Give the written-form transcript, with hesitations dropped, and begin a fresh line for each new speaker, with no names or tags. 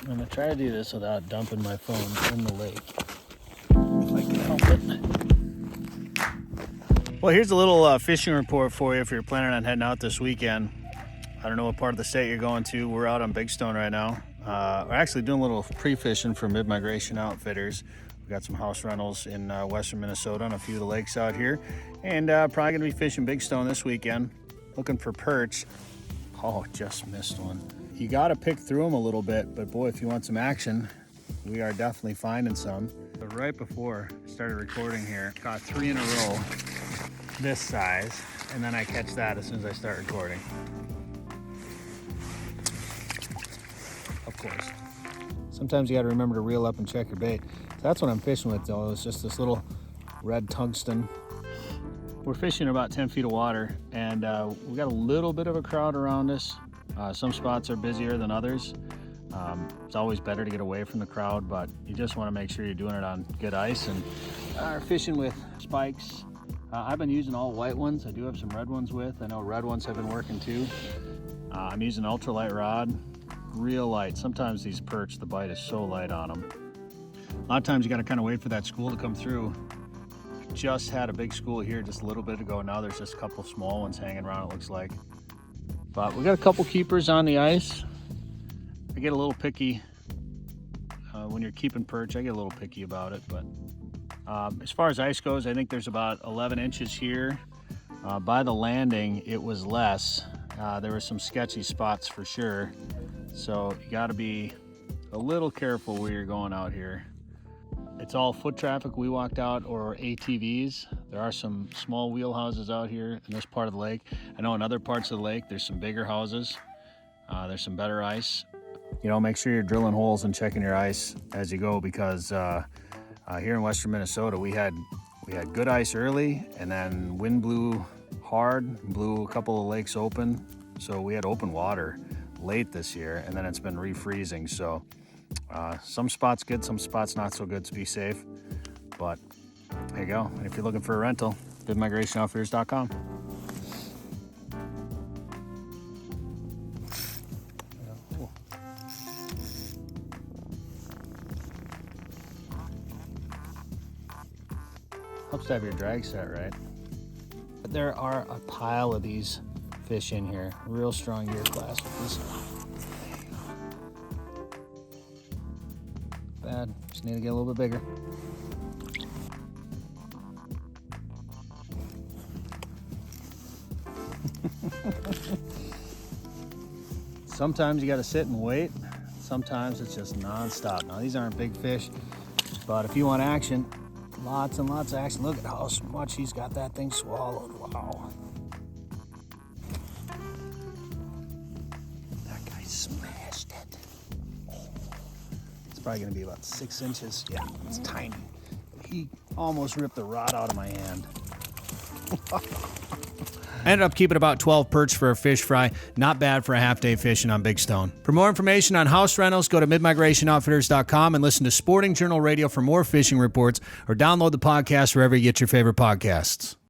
I'm going to try to do this without dumping my phone in the lake, if I can help it. Well, here's a little fishing report for you if you're planning on heading out this weekend. I don't know what part of the state you're going to. We're out on Big Stone right now. We're actually doing a little pre-fishing for Mid-Migration Outfitters. We've got some house rentals in western Minnesota on a few of the lakes out here. And probably going to be fishing Big Stone this weekend. Looking for perch. Oh, just missed one. You got to pick through them a little bit, but boy, if you want some action, we are definitely finding some. But right before I started recording here, caught 3 in a row this size, and then I catch that as soon as I start recording. Of course. Sometimes you got to remember to reel up and check your bait. So that's what I'm fishing with, though. It's just this little red tungsten. We're fishing about 10 feet of water, and we got a little bit of a crowd around us. Some spots are busier than others. It's always better to get away from the crowd, but you just want to make sure you're doing it on good ice and are fishing with spikes. I've been using all white ones. I do have some red ones with. I know red ones have been working too. I'm using ultralight rod, real light. Sometimes these perch, the bite is so light on them. A lot of times you got to kind of wait for that school to come through. Just had a big school here just a little bit ago. Now there's just a couple small ones hanging around, it looks like. But we got a couple keepers on the ice. I get a little picky when you're keeping perch. I get a little picky about it, but as far as ice goes, I think there's about 11 inches here. By the landing, it was less. There were some sketchy spots for sure. So you got to be a little careful where you're going out here. It's all foot traffic. We walked out, or ATVs. There are some small wheel houses out here in this part of the lake. I know in other parts of the lake, there's some bigger houses. There's some better ice. You know, make sure you're drilling holes and checking your ice as you go, because here in western Minnesota, we had good ice early, and then wind blew hard, blew a couple of lakes open. So we had open water late this year, and then it's been refreezing. So some spots good, some spots not so good, to be safe. But there you go. And if you're looking for a rental, midmigrationoutfitters.com. Helps to have your drag set right. But there are a pile of these fish in here. Real strong gear class with this. Bad. Just need to get a little bit bigger. Sometimes you got to sit and wait. Sometimes it's just non-stop. Now these aren't big fish, but if you want action, lots and lots of action. Look at how much he's got that thing swallowed. Wow. That guy smashed it. It's probably going to be about 6 inches. Yeah, it's tiny. He almost ripped the rod out of my hand.
I ended up keeping about 12 perch for a fish fry. Not bad for a half-day fishing on Big Stone. For more information on house rentals, go to midmigrationoutfitters.com and listen to Sporting Journal Radio for more fishing reports, or download the podcast wherever you get your favorite podcasts.